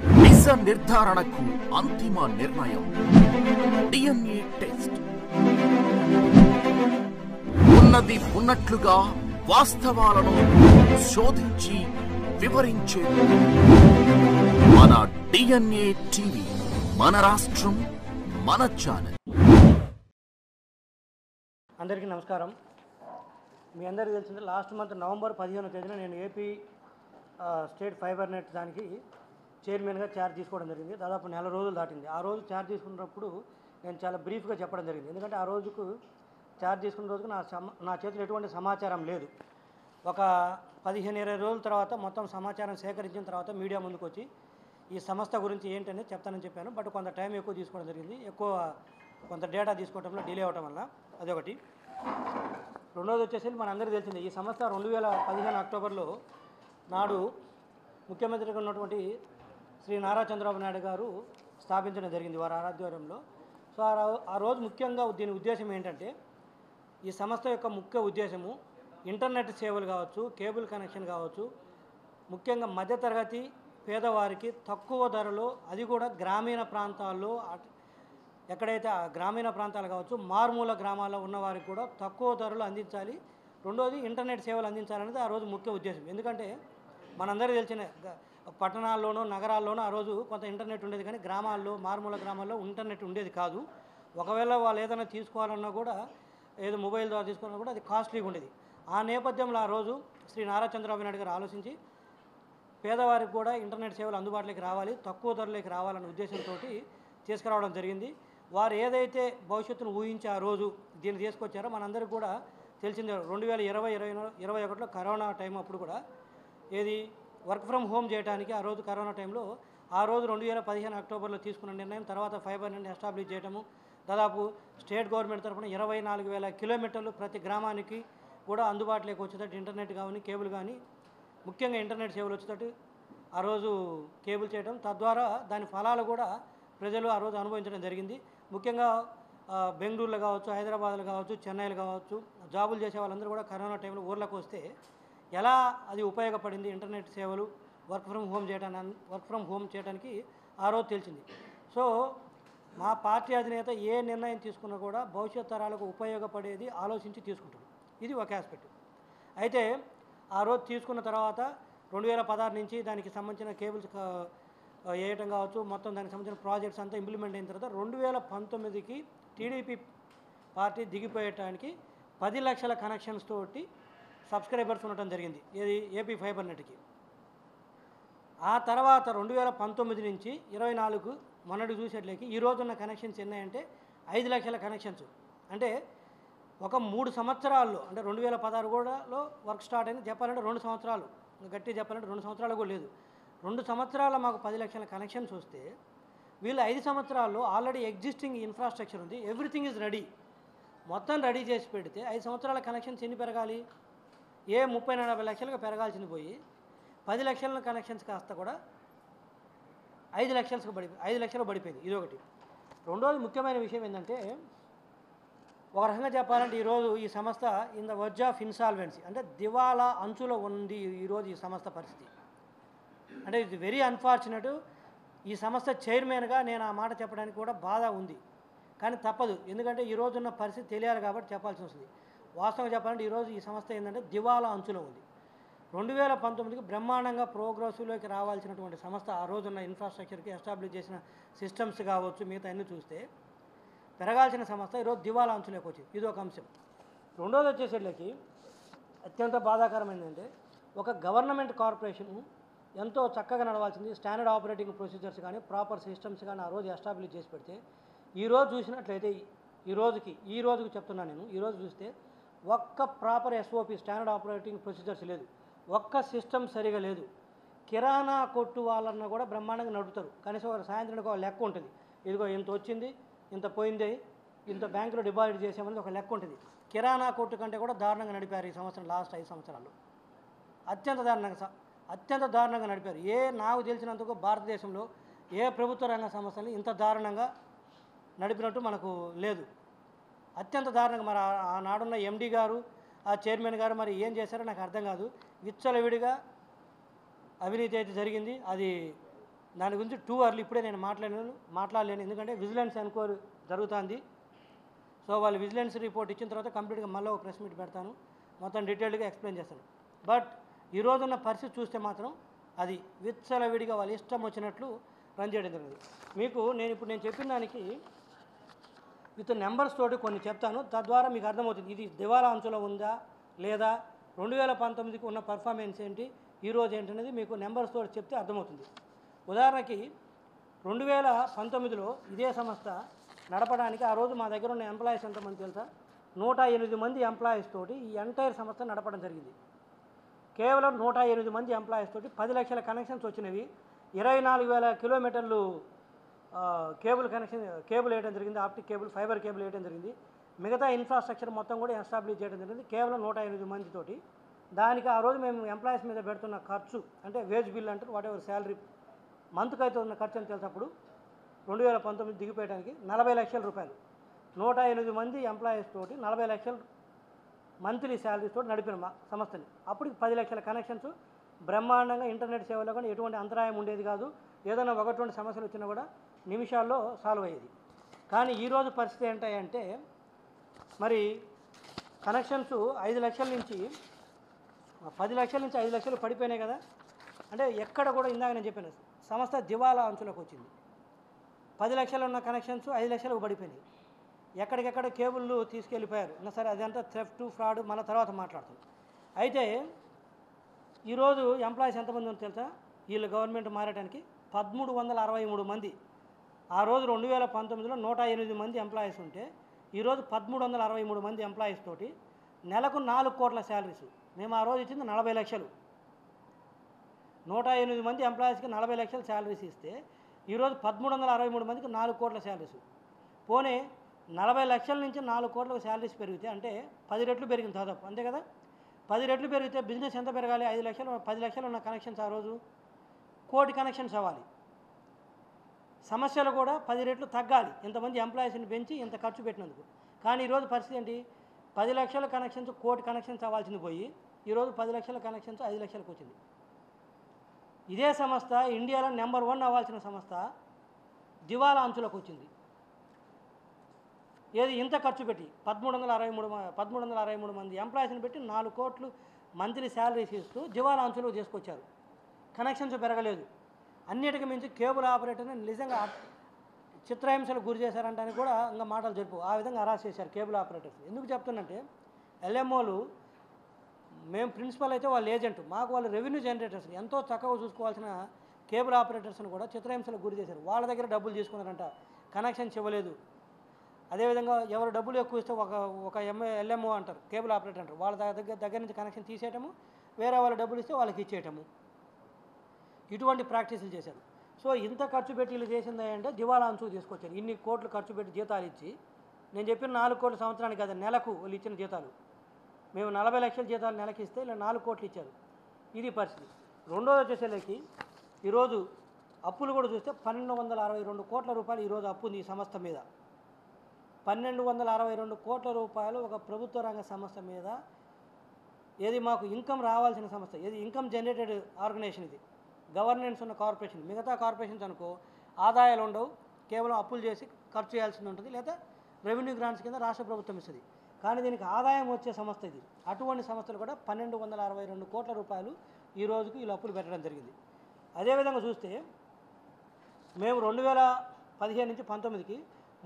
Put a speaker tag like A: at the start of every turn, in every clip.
A: నిజ నిర్ధారణకు అంతిమ నిర్ణయం డిఎన్ఏ టెస్ట్. ఉన్నది ఉన్నట్లుగా వాస్తవాలను శోధించి వివరించే మన డిఎన్ఏ టీవీ, మన రాష్ట్రం, మన ఛానల్.
B: అందరికీ నమస్కారం. మీ అందరికీ తెలిసింది, లాస్ట్ మంత్ నవంబర్ 15వ తేదీన నేను ఏపీ స్టేట్ ఫైబర్ నెట్ దానికి చైర్మన్గా ఛార్జ్ తీసుకోవడం జరిగింది. దాదాపు నెల రోజులు దాటింది. ఆ రోజు ఛార్జ్ తీసుకున్నప్పుడు నేను చాలా బ్రీఫ్గా చెప్పడం జరిగింది. ఎందుకంటే ఆ రోజుకు ఛార్జ్ తీసుకున్న రోజుకు నా చేతిలో ఎటువంటి సమాచారం లేదు. ఒక 15-20 రోజుల తర్వాత మొత్తం సమాచారం సేకరించిన తర్వాత మీడియా ముందుకు వచ్చి ఈ సంస్థ గురించి ఏంటనేది చెప్తానని చెప్పాను. బట్ కొంత టైం ఎక్కువ తీసుకోవడం జరిగింది. కొంత డేటా తీసుకోవడంలో డిలే అవడం వల్ల అదొకటి. రెండోది వచ్చేసి మనందరికీ తెలిసింది, ఈ సంస్థ 2015 అక్టోబర్లో నాడు ముఖ్యమంత్రిగా ఉన్నటువంటి శ్రీ నారా చంద్రబాబు నాయుడు గారు స్థాపించడం జరిగింది వారి ఆధ్వర్యంలో. సో ఆ రోజు ముఖ్యంగా దీని ఉద్దేశం ఏంటంటే, ఈ సంస్థ యొక్క ముఖ్య ఉద్దేశము ఇంటర్నెట్ సేవలు కావచ్చు, కేబుల్ కనెక్షన్ కావచ్చు, ముఖ్యంగా మధ్యతరగతి పేదవారికి తక్కువ ధరలో, అది కూడా గ్రామీణ ప్రాంతాల్లో, ఎక్కడైతే గ్రామీణ ప్రాంతాలు కావచ్చు, మారుమూల గ్రామాల్లో ఉన్నవారికి కూడా తక్కువ ధరలు అందించాలి. రెండోది ఇంటర్నెట్ సేవలు అందించాలనేది ఆ రోజు ముఖ్య ఉద్దేశం. ఎందుకంటే మనందరికీ తెలిసిన పట్టణాల్లోనూ నగరాల్లోనూ ఆ రోజు కొంత ఇంటర్నెట్ ఉండేది, కానీ గ్రామాల్లో, మారుమూల గ్రామాల్లో ఇంటర్నెట్ ఉండేది కాదు. ఒకవేళ వాళ్ళు ఏదైనా తీసుకోవాలన్నా కూడా, ఏదో మొబైల్ ద్వారా తీసుకోవాలన్నా కూడా అది కాస్ట్లీగా ఉండేది. ఆ నేపథ్యంలో ఆ రోజు శ్రీ నారా చంద్రబాబు నాయుడు గారు ఆలోచించి పేదవారికి కూడా ఇంటర్నెట్ సేవలు అందుబాటులోకి రావాలి, తక్కువ ధరలోకి రావాలనే ఉద్దేశంతో తీసుకురావడం జరిగింది. వారు ఏదైతే భవిష్యత్తును ఊహించి ఆ రోజు దీన్ని తీసుకొచ్చారో మనందరికీ కూడా తెలిసిందే. 2020-2021లో కరోనా టైం అప్పుడు కూడా ఏది వర్క్ ఫ్రమ్ హోమ్ చేయడానికి ఆ రోజు కరోనా టైంలో ఆ రోజు 2015 అక్టోబర్లో తీసుకున్న నిర్ణయం, తర్వాత ఫైబర్ నెట్ ఎస్టాబ్లిష్ చేయడము, దాదాపు స్టేట్ గవర్నమెంట్ తరఫున 24,000 కిలోమీటర్లు ప్రతి గ్రామానికి కూడా అందుబాటులోకి వచ్చేటట్టు ఇంటర్నెట్ కానీ, కేబుల్ కానీ, ముఖ్యంగా ఇంటర్నెట్ సేవలు వచ్చేటట్టు ఆ రోజు కేబుల్ చేయడం, తద్వారా దాని ఫలాలు కూడా ప్రజలు ఆ రోజు అనుభవించడం జరిగింది. ముఖ్యంగా బెంగళూరులో కావచ్చు, హైదరాబాద్లో కావచ్చు, చెన్నైలో కావచ్చు, జాబులు చేసే వాళ్ళందరూ కూడా కరోనా టైంలో ఊర్లోకి వస్తే ఎలా అది ఉపయోగపడింది ఇంటర్నెట్ సేవలు వర్క్ ఫ్రమ్ హోమ్ చేయడానికి ఆ రోజు తెలిసింది. సో మా పార్టీ అధినేత ఏ నిర్ణయం తీసుకున్నా కూడా భవిష్యత్ తరాలకు ఉపయోగపడేది ఆలోచించి తీసుకుంటాడు. ఇది ఒక ఆస్పెక్ట్. అయితే ఆ రోజు తీసుకున్న తర్వాత 2016 నుంచి దానికి సంబంధించిన కేబుల్స్ వేయటం కావచ్చు, మొత్తం దానికి సంబంధించిన ప్రాజెక్ట్స్ అంతా ఇంప్లిమెంట్ అయిన తర్వాత 2019కి టీడీపీ పార్టీ దిగిపోయటానికి 10 లక్షల కనెక్షన్స్ తోటి సబ్స్క్రైబర్స్ ఉండటం జరిగింది, ఏది ఏపీ ఫైబర్ నెట్కి. ఆ తర్వాత 2019 నుంచి 24 మొన్నటి చూసేట్లకి ఈ రోజున్న కనెక్షన్స్ ఎన్నాయంటే 5 లక్షల కనెక్షన్స్. అంటే ఒక 3 సంవత్సరాల్లో, అంటే 2016 కూడాలో వర్క్ స్టార్ట్ అయింది, చెప్పాలంటే 2 సంవత్సరాలు, గట్టి చెప్పాలంటే 2 సంవత్సరాలు కూడా లేదు, 2 సంవత్సరాల మాకు 10 లక్షల కనెక్షన్స్ వస్తే, వీళ్ళు 5 సంవత్సరాల్లో ఆల్రెడీ ఎగ్జిస్టింగ్ ఇన్ఫ్రాస్ట్రక్చర్ ఉంది, ఎవ్రీథింగ్ ఈజ్ రెడీ, మొత్తం రెడీ చేసి పెడితే 5 సంవత్సరాల కనెక్షన్స్ ఎన్ని పెరగాలి? 30-40 లక్షలుగా పెరగాల్సింది పోయి 10 లక్షల కనెక్షన్స్ కాస్త కూడా 5 లక్షలు పడిపోయింది. ఇదొకటి. రెండోది ముఖ్యమైన విషయం ఏంటంటే, ఒక రకంగా చెప్పాలంటే ఈరోజు ఈ సంస్థ in the verge of insolvency, అంటే దివాలా అంచులో ఉంది ఈరోజు ఈ సంస్థ పరిస్థితి. అంటే ఇది వెరీ అన్ఫార్చునేట్. ఈ సంస్థ చైర్మన్గా నేను ఆ మాట చెప్పడానికి కూడా బాధ ఉంది, కానీ తప్పదు. ఎందుకంటే ఈరోజున్న పరిస్థితి తెలియాలి కాబట్టి చెప్పాల్సి వస్తుంది. వాస్తవంగా చెప్పాలంటే ఈరోజు ఈ సంస్థ ఏంటంటే దివాలా అంచులో ఉంది. 2019కి బ్రహ్మాండంగా ప్రోగ్రెసివ్లోకి రావాల్సినటువంటి సంస్థ, ఆ రోజున్న ఇన్ఫ్రాస్ట్రక్చర్కి ఎస్టాబ్లిష్ చేసిన సిస్టమ్స్ కావచ్చు, మిగతా అన్నీ చూస్తే పెరగాల్సిన సంస్థ ఈరోజు దివాలా అంచులోకి వచ్చింది. ఇది ఒక అంశం. రెండోది వచ్చేసరికి అత్యంత బాధాకరమైనది ఏంటంటే, ఒక గవర్నమెంట్ కార్పొరేషన్ ఎంతో చక్కగా నడవాల్సింది, స్టాండర్డ్ ఆపరేటింగ్ ప్రొసీజర్స్ కానీ, ప్రాపర్ సిస్టమ్స్ కానీ ఆ రోజు ఎస్టాబ్లిష్ చేసి పెడితే, ఈరోజు చూసినట్లయితే ఈ రోజుకి చెప్తున్నాను నేను, ఈరోజు చూస్తే ఒక్క proper SOP standard operating procedures లేదు, ఒక్క సిస్టమ్ సరిగా లేదు. కిరాణా కొట్టు వాళ్ళన్నా కూడా బ్రహ్మాండంగా నడుపుతారు, కనీసం ఒక సాయంత్రానికి ఒక లెక్క ఉంటుంది, ఇదిగో ఇంత వచ్చింది, ఇంత పోయింది, ఇంత బ్యాంకులో డిపాజిట్ చేసామని ఒక లెక్క ఉంటుంది. కిరాణా కొట్టు కంటే కూడా దారుణంగా నడిపారు ఈ సంవత్సరం, లాస్ట్ 5 సంవత్సరాలు అత్యంత దారుణంగా నడిపారు. నాకు తెలిసినంతకు భారతదేశంలో ఏ ప్రభుత్వ రంగ సంస్థని ఇంత దారుణంగా నడిపినట్టు మనకు లేదు. అత్యంత దారుణంగా మరి ఆనాడున్న ఎండి గారు, ఆ చైర్మన్ గారు మరి ఏం చేశారో నాకు అర్థం కాదు. విచ్చలవిడిగా అవినీతి అయితే జరిగింది, అది దాని గురించి టూ అవర్లు ఇప్పుడే నేను మాట్లాడలేను, ఎందుకంటే విజిలెన్స్ ఎన్క్వైరీ జరుగుతుంది. సో వాళ్ళు విజిలెన్స్ రిపోర్ట్ ఇచ్చిన తర్వాత కంప్లీట్గా మళ్ళీ ఒక ప్రెస్ మీట్ పెడతాను, మొత్తం డీటెయిల్డ్గా ఎక్స్ప్లెయిన్ చేస్తాను. బట్ ఈరోజున్న పరిస్థితి చూస్తే మాత్రం అది విచ్చలవిడిగా వాళ్ళు ఇష్టం వచ్చినట్లు రన్ చేయడం జరిగింది. మీకు నేను చెప్పిన దానికి విత్ నెంబర్స్ తోటి కొన్ని చెప్తాను, తద్వారా మీకు అర్థమవుతుంది ఇది దివాలా అంచులో ఉందా లేదా, 2019కి ఉన్న పర్ఫార్మెన్స్ ఏంటి, ఈరోజు ఏంటనేది మీకు నెంబర్స్ తోటి చెప్తే అర్థమవుతుంది. ఉదాహరణకి 2019లో ఇదే సంస్థ నడపడానికి ఆ రోజు మా దగ్గర ఉన్న ఎంప్లాయీస్ ఎంతమంది తెలుసా, 108 మంది ఎంప్లాయీస్ తోటి ఈ ఎంటైర్ సంస్థ నడపడం జరిగింది. కేవలం 108 మంది ఎంప్లాయీస్ తోటి 10 లక్షల కనెక్షన్స్ వచ్చినవి, 24,000 కిలోమీటర్లు కేబుల్ వేయడం జరిగింది, ఆప్టిక్ కేబుల్, ఫైబర్ కేబుల్ వేయడం జరిగింది. మిగతా ఇన్ఫ్రాస్ట్రక్చర్ మొత్తం కూడా ఎస్టాబ్లిష్ చేయడం జరిగింది కేవలం 108 మందితోటి. దానికి ఆ రోజు మేము ఎంప్లాయీస్ మీద పెడుతున్న ఖర్చు అంటే వేజ్ బిల్ అంటారు, వాట్ ఎవర్ శాలరీ మంత్కి అయితే ఉన్న ఖర్చు అని తెలిసినప్పుడు 2019 దిగిపోయడానికి 40 లక్షల రూపాయలు. 108 మంది ఎంప్లాయీస్ తోటి 40 లక్షలు మంత్లీ శాలరీస్ తోటి నడిపిన మా సంస్థని. అప్పటికి 10 లక్షల కనెక్షన్స్ బ్రహ్మాండంగా, ఇంటర్నెట్ సేవలో కానీ ఎటువంటి అంతరాయం ఉండేది కాదు. ఏదైనా 1-2 సమస్యలు వచ్చినా కూడా నిమిషాల్లో సాల్వ్ అయ్యేది. కానీ ఈరోజు పరిస్థితి ఏంటంటే మరి కనెక్షన్స్ 5 లక్షల నుంచి 10 లక్షల నుంచి 5 లక్షలు పడిపోయినాయి కదా. అంటే ఎక్కడ కూడా ఇందాక నేను చెప్పాను సంస్థ దివాలా అంచులకు వచ్చింది. 10 లక్షలు ఉన్న కనెక్షన్స్ 5 లక్షలకు పడిపోయినాయి. ఎక్కడికెక్కడ కేబుల్లు తీసుకెళ్ళిపోయారు. ఇంకా సరే అదంతా థెఫ్ట్, ఫ్రాడ్ మళ్ళీ తర్వాత మాట్లాడుతాం. అయితే ఈరోజు ఎంప్లాయీస్ ఎంతమంది ఉందో తెలుసా, వీళ్ళు గవర్నమెంట్ మారడానికి 1363 మంది. ఆ రోజు 2019లో 108 మంది ఎంప్లాయీస్ ఉంటే ఈరోజు 1363 మంది ఎంప్లాయీస్ తోటి నెలకు 4 కోట్ల శాలరీస్. మేము ఆ రోజు ఇచ్చింది 40 లక్షలు. 108 మంది ఎంప్లాయీస్కి 40 లక్షలు శాలరీస్ ఇస్తే ఈరోజు 1363 మందికి 4 కోట్ల శాలరీస్. పోనీ 40 లక్షల నుంచి 4 కోట్లకు శాలరీస్ పెరిగితే అంటే 10 రెట్లు పెరిగింది దాదాపు, అంతే కదా. 10 రెట్లు పెరిగితే బిజినెస్ ఎంత పెరగాలి, 5 లక్షలు 10 లక్షలు ఉన్న కనెక్షన్స్ ఆ రోజు 1 కోటి కనెక్షన్స్ అవ్వాలి. సమస్యలు కూడా 10 రెట్లు తగ్గాలి ఇంతమంది ఎంప్లాయీస్ని పెంచి ఇంత ఖర్చు పెట్టినందుకు. కానీ ఈరోజు పరిస్థితి ఏంటి, 10 లక్షల కనెక్షన్స్ 1 కోటి కనెక్షన్స్ అవ్వాల్సింది పోయి ఈరోజు 10 లక్షల కనెక్షన్స్ 5 లక్షలకు వచ్చింది. ఇదే సంస్థ ఇండియాలో నెంబర్ 1 అవ్వాల్సిన సంస్థ దివాలా అంచులకు వచ్చింది. ఏది ఇంత ఖర్చు పెట్టి 1363 మంది ఎంప్లాయీస్ని పెట్టి 4 కోట్లు మంత్లీ శాలరీస్ ఇస్తూ దివాలా అంచులో చేసుకొచ్చారు. కనెక్షన్స్ పెరగలేదు. అన్నిటికీ మించి కేబుల్ ఆపరేటర్ని నిజంగా చిత్రహింసలకు గురి చేశారంటానికి కూడా ఇంకా మాటలు చెప్పు. ఆ విధంగా అరెస్ట్ చేశారు కేబుల్ ఆపరేటర్స్. ఎందుకు చెప్తున్నంటే ఎల్ఎంఓలు మేము ప్రిన్సిపల్ అయితే వాళ్ళు ఏజెంట్, మాకు వాళ్ళు రెవెన్యూ జనరేటర్స్ ఎంతో చక్కగా చూసుకోవాల్సిన కేబుల్ ఆపరేటర్స్ని కూడా చిత్రహింసలకు గురి చేశారు. వాళ్ళ దగ్గర డబ్బులు తీసుకున్నారంట, కనెక్షన్స్ ఇవ్వలేదు. అదేవిధంగా ఎవరు డబ్బులు ఎక్కువ ఇస్తే ఒక ఎల్ఎంఓ అంటారు, కేబుల్ ఆపరేటర్ అంటారు, వాళ్ళ దగ్గర నుంచి కనెక్షన్ తీసేయటము, వేరే వాళ్ళు డబ్బులు ఇస్తే వాళ్ళకి ఇచ్చేయటము, ఇటువంటి ప్రాక్టీసులు చేశారు. సో ఇంత ఖర్చు పెట్టి వీళ్ళు చేసింది అంటే దివాలా అంచుకు తీసుకొచ్చారు. ఇన్ని కోట్లు ఖర్చు పెట్టి జీతాలు ఇచ్చి, నేను చెప్పిన 4 కోట్ల సంవత్సరానికి కదా, నెలకు వాళ్ళు ఇచ్చిన జీతాలు, మేము 40 లక్షల జీతాలు నెలకి ఇస్తే ఇలా 4 కోట్లు ఇచ్చారు. ఇది పరిస్థితి. రెండోది వచ్చేసరికి ఈరోజు అప్పులు కూడా చూస్తే 1262 కోట్ల రూపాయలు ఈరోజు అప్పు ఉంది ఈ సంస్థ మీద. 1262 కోట్ల రూపాయలు ఒక ప్రభుత్వ రంగ సంస్థ మీద. ఏది మాకు ఇన్కమ్ రావాల్సిన సంస్థ, ఏది ఇన్కమ్ జనరేటెడ్ ఆర్గనైజేషన్, ఇది గవర్నెన్స్ ఉన్న కార్పొరేషన్. మిగతా కార్పొరేషన్స్ అనుకో ఆదాయాలు ఉండవు, కేవలం అప్పులు చేసి ఖర్చు చేయాల్సి ఉంటుంది, లేదా రెవెన్యూ గ్రాంట్స్ కింద రాష్ట్ర ప్రభుత్వం ఇస్తుంది. కానీ దీనికి ఆదాయం వచ్చే సంస్థ ఇది. అటువంటి సంస్థలు కూడా 1262 కోట్ల రూపాయలు ఈ రోజుకు వీళ్ళు అప్పులు పెట్టడం జరిగింది. అదేవిధంగా చూస్తే మేము 2015 నుంచి 19కి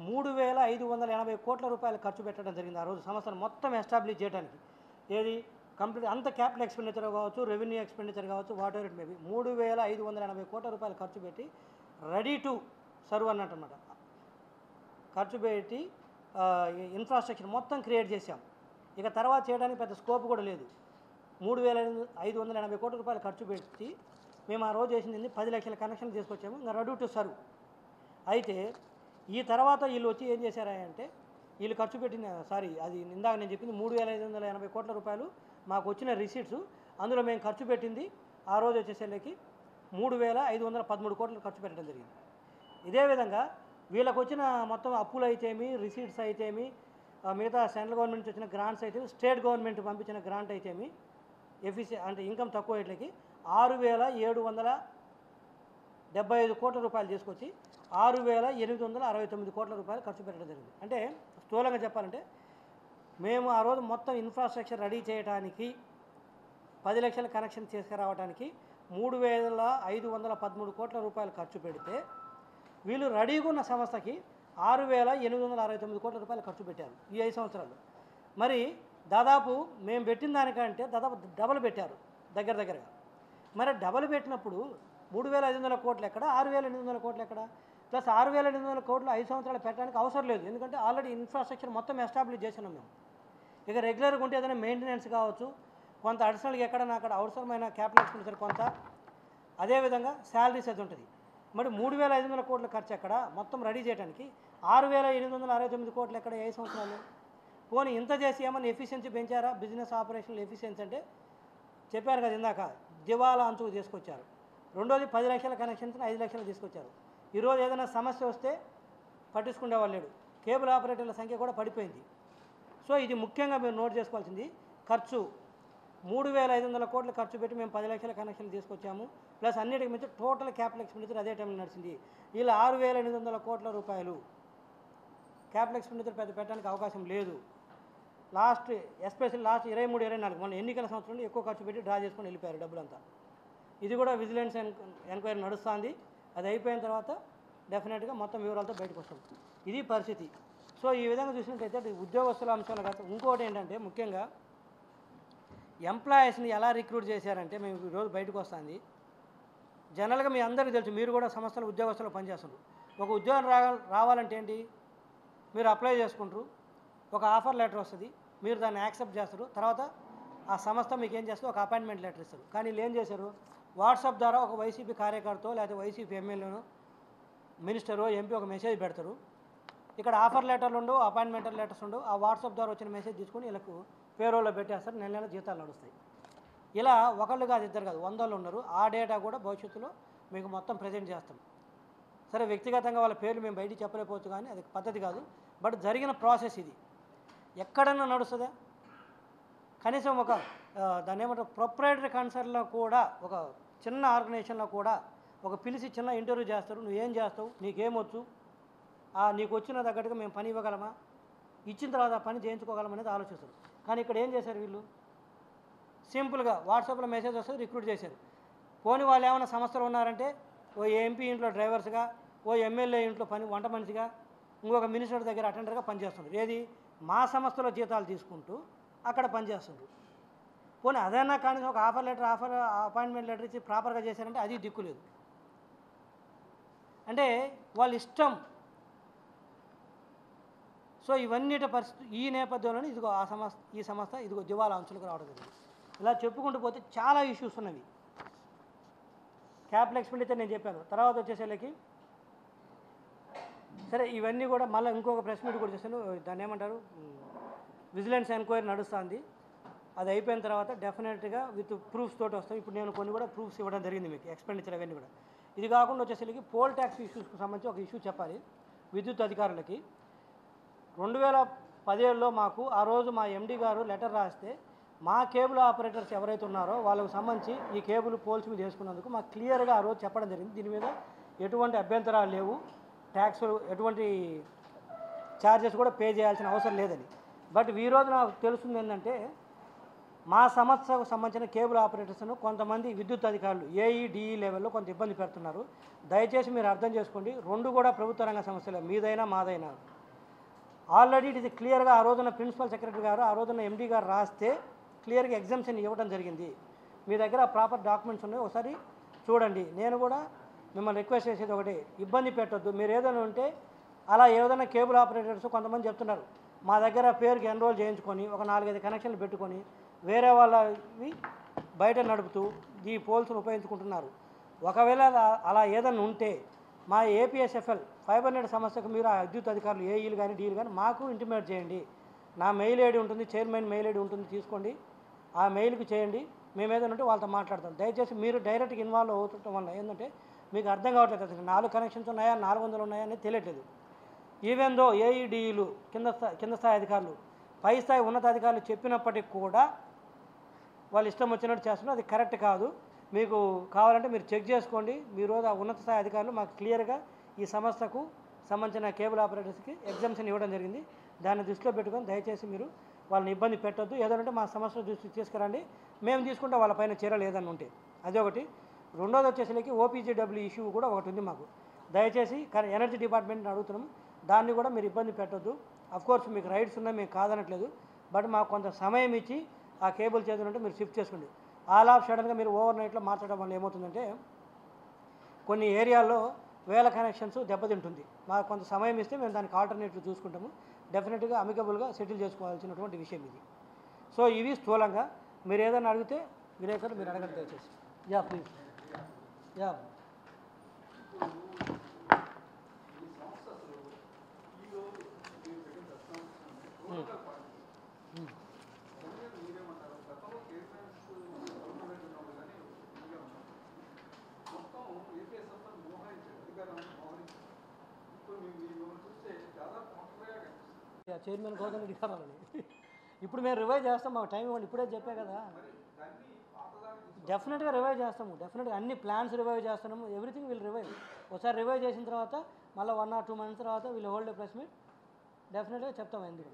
B: 3,580 కోట్ల రూపాయలు ఖర్చు పెట్టడం జరిగింది ఆ రోజు సంస్థను మొత్తం ఎస్టాబ్లిష్ చేయడానికి. ఏది కంప్లీట్ అంత క్యాపిటల్ ఎక్స్పెండిచర్ కావచ్చు, రెవెన్యూ ఎక్స్పెండిచర్ కావచ్చు, వాట్ ఎవర్ ఇట్ మేబీ 3,580 కోట్ల రూపాయలు ఖర్చు పెట్టి రెడీ టు సర్వ్ అన్నట్టు అనమాట. ఖర్చు పెట్టి ఇన్ఫ్రాస్ట్రక్చర్ మొత్తం క్రియేట్ చేశాం. ఇక తర్వాత చేయడానికి పెద్ద స్కోప్ కూడా లేదు. 3,580 కోట్ల రూపాయలు ఖర్చు పెట్టి మేము ఆ రోజు చేసింది 10 లక్షల కనెక్షన్లు తీసుకొచ్చాము, ఇంకా రెడీ టు సర్వ్. అయితే ఈ తర్వాత వీళ్ళు వచ్చి ఏం చేశారంటే, వీళ్ళు ఖర్చు పెట్టిన అది ఇందాక నేను చెప్పింది 3,580 కోట్ల రూపాయలు మాకు వచ్చిన రిసీట్స్, అందులో మేము ఖర్చు పెట్టింది ఆ రోజు వచ్చేసరికి 3,513 కోట్లు ఖర్చు పెట్టడం జరిగింది. ఇదే విధంగా వీళ్ళకి వచ్చిన మొత్తం అప్పులు అయితేమి, రిసీట్స్ అయితేమి, మిగతా సెంట్రల్ గవర్నమెంట్ నుంచి వచ్చిన గ్రాంట్స్ అయితే, స్టేట్ గవర్నమెంట్ పంపించిన గ్రాంట్ అయితేమి, ఎఫిషియన్ అంటే ఇన్కమ్ తక్కువ ఇట్లకి 75 కోట్ల రూపాయలు తీసుకొచ్చి 6,869 కోట్ల రూపాయలు ఖర్చు పెట్టడం జరిగింది. అంటే స్థూలంగా చెప్పాలంటే మేము ఆ రోజు మొత్తం ఇన్ఫ్రాస్ట్రక్చర్ రెడీ చేయడానికి 10 లక్షల కనెక్షన్ తీసుకురావడానికి 3,513 కోట్ల రూపాయలు ఖర్చు పెడితే వీళ్ళు రెడీగా ఉన్న సంస్థకి 6,869 కోట్ల రూపాయలు ఖర్చు పెట్టారు ఈ 5 సంవత్సరాలు. మరి దాదాపు మేము పెట్టిన దానికంటే దాదాపు డబల్ పెట్టారు దగ్గరగా. మరి డబల్ పెట్టినప్పుడు 3,500 కోట్లు ఎక్కడ, 6,800 కోట్లు ఎక్కడ? ప్లస్ 6,800 కోట్లు 5 సంవత్సరాలు పెట్టడానికి అవసరం లేదు, ఎందుకంటే ఆల్రెడీ ఇన్ఫ్రాస్ట్రక్చర్ మొత్తం ఎస్టాబ్లిష్ చేసినాం మేము. ఇక రెగ్యులర్గా ఉంటే ఏదైనా మెయింటెనెన్స్ కావచ్చు, కొంత అడిషనల్గా ఎక్కడన్నా అక్కడ అవసరమైన క్యాపిటల్ ఎక్స్పెండిచర్ కొంత, అదేవిధంగా శాలరీస్ అది ఉంటుంది. మరి 3,500 కోట్ల ఖర్చు ఎక్కడ మొత్తం రెడీ చేయడానికి? 6,869 కోట్లు ఎక్కడ 5 సంవత్సరాలు? పోనీ ఇంత చేసి ఏమన్నా ఎఫిషియన్సీ పెంచారా? బిజినెస్ ఆపరేషనల్ ఎఫిషియన్సీ అంటే చెప్పారు కదా ఇందాక, దివాలా అంచుకు తీసుకొచ్చారు. రెండోది 10 లక్షల కనెక్షన్స్ 5 లక్షలు తీసుకొచ్చారు. ఈరోజు ఏదైనా సమస్య వస్తే పట్టించుకునే వాళ్ళు లేడు, కేబుల్ ఆపరేటర్ల సంఖ్య కూడా పడిపోయింది. సో ఇది ముఖ్యంగా మీరు నోట్ చేసుకోవాల్సింది. ఖర్చు 3,500 కోట్లు ఖర్చు పెట్టి మేము 10 లక్షల కనెక్షన్లు తీసుకొచ్చాము. ప్లస్ అన్నిటికి మించి టోటల్ క్యాపిటల్ ఎక్స్పెండిచర్ అదే టైంలో నడిచింది. ఇలా 6,800 కోట్ల రూపాయలు క్యాపిటల్ ఎక్స్పెండిచర్ పెట్టడానికి అవకాశం లేదు. ఎస్పెషల్లీ లాస్ట్ 23-24 మన ఎన్నికల సంవత్సరంలో ఎక్కువ ఖర్చు పెట్టి డ్రా చేసుకొని వెళ్ళిపోయారు డబ్బులంతా. ఇది కూడా విజిలెన్స్ ఎంక్వైరీ నడుస్తుంది. అది అయిపోయిన తర్వాత డెఫినెట్గా మొత్తం వివరాలతో బయటకు వస్తాం. ఇది పరిస్థితి. సో ఈ విధంగా చూసినట్టయితే ఉద్యోగస్తుల అంశాలు కాదు. ఇంకోటి ఏంటంటే ముఖ్యంగా ఎంప్లాయీస్ని ఎలా రిక్రూట్ చేశారంటే, మేము ఈరోజు బయటకు వస్తుంది. జనరల్గా మీ అందరికీ తెలుసు, మీరు కూడా సంస్థలు ఉద్యోగస్తులు పనిచేస్తున్నారు. ఒక ఉద్యోగం రావాలంటే ఏంటి, మీరు అప్లై చేసుకుంటారు, ఒక ఆఫర్ లెటర్ వస్తుంది, మీరు దాన్ని యాక్సెప్ట్ చేస్తారు. తర్వాత ఆ సంస్థ మీకు ఏం చేస్తారు, ఒక అపాయింట్మెంట్ లెటర్ ఇస్తారు. కానీ వీళ్ళు ఏం చేశారు, వాట్సాప్ ద్వారా ఒక వైసీపీ కార్యకర్త లేకపోతే వైసీపీ ఎమ్మెల్యేను, మినిస్టరో ఎంపీ ఒక మెసేజ్ పెడతారు. ఇక్కడ ఆఫర్ లెటర్లు ఉండవు, అపాయింట్మెంట్ లెటర్స్ ఉండవు. ఆ వాట్సాప్ ద్వారా వచ్చిన మెసేజ్ తీసుకొని వీళ్ళకు పేరోల్లో పెట్టేస్తారు. నెల జీతాలు నడుస్తాయి. ఇలా ఒకళ్ళు కాదు, ఇద్దరు కాదు, 100 ఉన్నారు. ఆ డేటా కూడా భవిష్యత్తులో మీకు మొత్తం ప్రజెంట్ చేస్తాం. సరే, వ్యక్తిగతంగా వాళ్ళ పేర్లు మేము బయటికి చెప్పలేకపోవచ్చు, కానీ అది పద్ధతి కాదు. బట్ జరిగిన ప్రాసెస్ ఇది. ఎక్కడన్నా నడుస్తుందా? కనీసం ఒక దాన్ని ఏమంటారు, ప్రొప్రైటరీ కన్సర్న్లో కూడా, ఒక చిన్న ఆర్గనైజేషన్లో కూడా ఒక పిలిచి చిన్న ఇంటర్వ్యూ చేస్తారు. నువ్వేం చేస్తావు, నీకేమొచ్చు, నీకు వచ్చిన తగ్గట్టుగా మేము పని ఇవ్వగలమా, ఇచ్చిన తర్వాత పని చేయించుకోగలమనేది ఆలోచిస్తారు. కానీ ఇక్కడ ఏం చేశారు వీళ్ళు, సింపుల్గా వాట్సాప్లో మెసేజ్ వస్తుంది, రిక్రూట్ చేశారు. పోనీ వాళ్ళు ఏమైనా సంస్థలు ఉన్నారంటే, ఓ ఎంపీ ఇంట్లో డ్రైవర్స్గా, ఓ ఎమ్మెల్యే ఇంట్లో వంట మనిషిగా, ఇంకొక మినిస్టర్ దగ్గర అటెండర్గా పనిచేస్తున్నారు. ఏది, మా సంస్థలో జీతాలు తీసుకుంటూ అక్కడ పనిచేస్తుండ్రు. పోనీ అదైనా కానీ ఒక ఆఫర్ అపాయింట్మెంట్ లెటర్ ఇచ్చి ప్రాపర్గా చేశారంటే అది దిక్కులేదు. అంటే వాళ్ళ ఇష్టం. సో ఇవన్నిటి పరిస్థితి ఈ నేపథ్యంలోనే ఇదిగో ఈ సంస్థ ఇదిగో దివాలా అంచులకు రావడం జరిగింది. ఇలా చెప్పుకుంటూ పోతే చాలా ఇష్యూస్ ఉన్నవి. క్యాపిటల్ ఎక్స్పెండిచర్ నేను చెప్పాను. తర్వాత వచ్చేసరికి సరే, ఇవన్నీ కూడా మళ్ళీ ఇంకొక ప్రెస్ మీట్ కూడా చేశాను. దాన్ని ఏమంటారు, విజిలెన్స్ ఎంక్వైరీ నడుస్తుంది. అది అయిపోయిన తర్వాత డెఫినెట్గా విత్ ప్రూఫ్స్ తోటి వస్తాం. ఇప్పుడు నేను కొన్ని కూడా ప్రూఫ్స్ ఇవ్వడం జరిగింది మీకు, ఎక్స్పెండిచర్ అవన్నీ కూడా. ఇది కాకుండా వచ్చేసరికి పోల్ ట్యాక్స్ ఇష్యూస్కి సంబంధించి ఒక ఇష్యూ చెప్పాలి. విద్యుత్ అధికారులకి 2017లో మాకు ఆ రోజు మా ఎండీ గారు లెటర్ రాస్తే, మా కేబుల్ ఆపరేటర్స్ ఎవరైతే ఉన్నారో వాళ్ళకు సంబంధించి ఈ కేబుల్ పోల్స్ మీద వేసుకున్నందుకు మాకు క్లియర్గా ఆ రోజు చెప్పడం జరిగింది. దీని మీద ఎటువంటి అభ్యంతరాలు లేవు, ట్యాక్స్ ఎటువంటి ఛార్జెస్ కూడా పే చేయాల్సిన అవసరం లేదని. బట్ ఈ రోజు నాకు తెలుస్తుంది ఏంటంటే, మా సంస్థకు సంబంధించిన కేబుల్ ఆపరేటర్స్ను కొంతమంది విద్యుత్ అధికారులు ఏఈ/డిఈ లెవెల్లో కొంత ఇబ్బంది పెడుతున్నారు. దయచేసి మీరు అర్థం చేసుకోండి, రెండు కూడా ప్రభుత్వ రంగ సంస్థలే, మీదైనా మాదైనా. ఆల్రెడీ ఇది క్లియర్గా ఆ రోజున ప్రిన్సిపల్ సెక్రటరీ గారు, ఆ రోజున ఎండీ గారు రాస్తే క్లియర్గా ఎగ్జామ్షన్ ఇవ్వడం జరిగింది. మీ దగ్గర ప్రాపర్ డాక్యుమెంట్స్ ఉన్నాయి, ఒకసారి చూడండి. నేను కూడా మిమ్మల్ని రిక్వెస్ట్ చేసేది ఒకటి, ఇబ్బంది పెట్టొద్దు. మీరు ఏదైనా ఉంటే అలా ఏదైనా కేబుల్ ఆపరేటర్స్ కొంతమంది చెప్తున్నారు, మా దగ్గర పేరుకి ఎన్రోల్ చేయించుకొని ఒక 4-5 కనెక్షన్లు పెట్టుకొని వేరే వాళ్ళవి బయట నడుపుతూ ఈ పోల్స్ను ఉపయోగించుకుంటున్నారు. ఒకవేళ అలా ఏదైనా ఉంటే మా ఏపీఎస్ఎఫ్ఎల్ ఫైబర్ నెట్ సంస్థకు మీరు ఆ విద్యుత్ అధికారులు ఏఈలు కానీ డీలు కానీ మాకు ఇంటిమేట్ చేయండి. నా మెయిల్ ఐడి ఉంటుంది, చైర్మన్ మెయిల్ ఐడి ఉంటుంది, తీసుకోండి. ఆ మెయిల్కి చేయండి. మేము ఏదైనా ఉంటే వాళ్ళతో మాట్లాడతాం. దయచేసి మీరు డైరెక్ట్గా ఇన్వాల్వ్ అవుతుండటం వల్ల ఏంటంటే మీకు అర్థం కావట్లేదు, అసలు 4 కనెక్షన్స్ ఉన్నాయా 400 ఉన్నాయా అనేది తెలియట్లేదు. ఈవెన్ దో ఏఈడిఈలు కింద స్థాయి అధికారులు పై స్థాయి ఉన్నతాధికారులు చెప్పినప్పటికి కూడా వాళ్ళు ఇష్టం వచ్చినట్టు చేస్తున్నారు. అది కరెక్ట్ కాదు. మీకు కావాలంటే మీరు చెక్ చేసుకోండి. మీరు ఆ ఉన్నత స్థాయి అధికారులు మాకు క్లియర్గా ఈ సంస్థకు సంబంధించిన కేబుల్ ఆపరేటర్స్కి ఎగ్జామ్షన్ ఇవ్వడం జరిగింది. దాన్ని దృష్టిలో పెట్టుకొని దయచేసి మీరు వాళ్ళని ఇబ్బంది పెట్టొద్దు. ఏదంటే మా సమస్య దృష్టికి తీసుకురండి, మేము తీసుకుంటే వాళ్ళ పైన చర్యలు ఏదన్నా ఉంటే. అదొకటి. రెండోది వచ్చేసరికి ఓపీజీడబ్ల్యూ ఇష్యూ కూడా ఒకటి ఉంది మాకు. దయచేసి కానీ ఎనర్జీ డిపార్ట్మెంట్ని అడుగుతున్నాము, దాన్ని కూడా మీరు ఇబ్బంది పెట్టొద్దు. అఫ్కోర్స్ మీకు రైట్స్ ఉన్నాయి, మేము కాదనట్లేదు. బట్ మాకు కొంత సమయం ఇచ్చి ఆ కేబుల్ చేద్దామంటే మీరు షిఫ్ట్ చేసుకోండి. ఆల్ ఆఫ్ సడన్గా మీరు ఓవర్ నైట్లో మాట్లాడడం వల్ల ఏమవుతుందంటే కొన్ని ఏరియాల్లో వేల కనెక్షన్స్ దెబ్బతింటుంది. మాకు కొంత సమయం ఇస్తే మేము దానికి ఆల్టర్నేటివ్ చూసుకుంటాము. డెఫినెట్గా అమికబుల్గా సెటిల్ చేసుకోవాల్సినటువంటి విషయం ఇది. సో ఇవి స్థూలంగా. మీరు ఏదైనా అడిగితే విలేకరులు మీరు అడగండి దయచేసి. Yeah please. Yeah chairman Gautam Reddy గారు ఇప్పుడు మేము రివైవ్ చేస్తాం, మాకు టైం ఇవ్వండి. ఇప్పుడే చెప్పే కదా, డెఫినెట్గా రివైవ్ చేస్తాము. డెఫినెట్గా అన్ని ప్లాన్స్ రివైవ్ చేస్తున్నాము. Everything will revive. ఒకసారి రివైవ్ చేసిన తర్వాత మళ్ళీ 1 or 2 months తర్వాత వీళ్ళు హోల్డ్ ఏ ప్రెస్ మీట్ డెఫినెట్గా చెప్తాము. ఎందుకు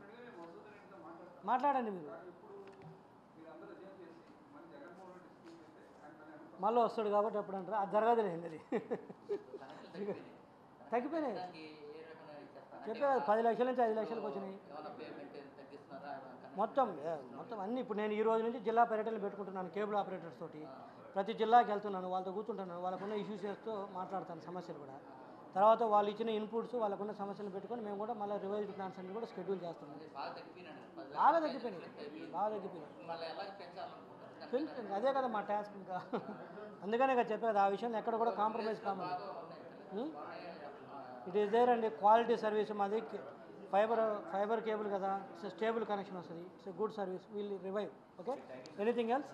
B: మాట్లాడండి మీరు. మళ్ళీ వస్తాడు కాబట్టి అప్పుడు అంటారు, అది జరగదు లేదు. అది తగ్గిపోయినాయి. చెప్పే 10 లక్షల నుంచి 5 లక్షలకు వచ్చినాయి మొత్తం. అన్నీ ఇప్పుడు నేను ఈ రోజు నుంచి జిల్లా పర్యటనలు పెట్టుకుంటున్నాను కేబుల్ ఆపరేటర్స్ తోటి. ప్రతి జిల్లాకి వెళ్తున్నాను, వాళ్ళతో కూర్చుంటున్నాను, వాళ్ళకున్న ఇష్యూస్ చేస్తూ మాట్లాడతాను, సమస్యలు కూడా. తర్వాత వాళ్ళు ఇచ్చిన ఇన్పుట్స్, వాళ్ళకున్న సమస్యలు పెట్టుకొని మేము కూడా మళ్ళీ రివైజ్డ్ ప్లాన్స్ అన్ని కూడా షెడ్యూల్ చేస్తున్నాం. బాగా తగ్గిపోయినాయి. అదే కదా మా టాస్క్. ఇంకా అందుకనే కదా చెప్పేది, ఆ విషయంలో ఎక్కడ కూడా కాంప్రమైజ్ కావాలి. ఇట్ ఈస్ దేర్ అండి. క్వాలిటీ సర్వీస్ మాది. ఫైబర్ కేబుల్ కదా, స్టేబుల్ కనెక్షన్ వస్తుంది. It's good service. Will revive. Okay, anything else?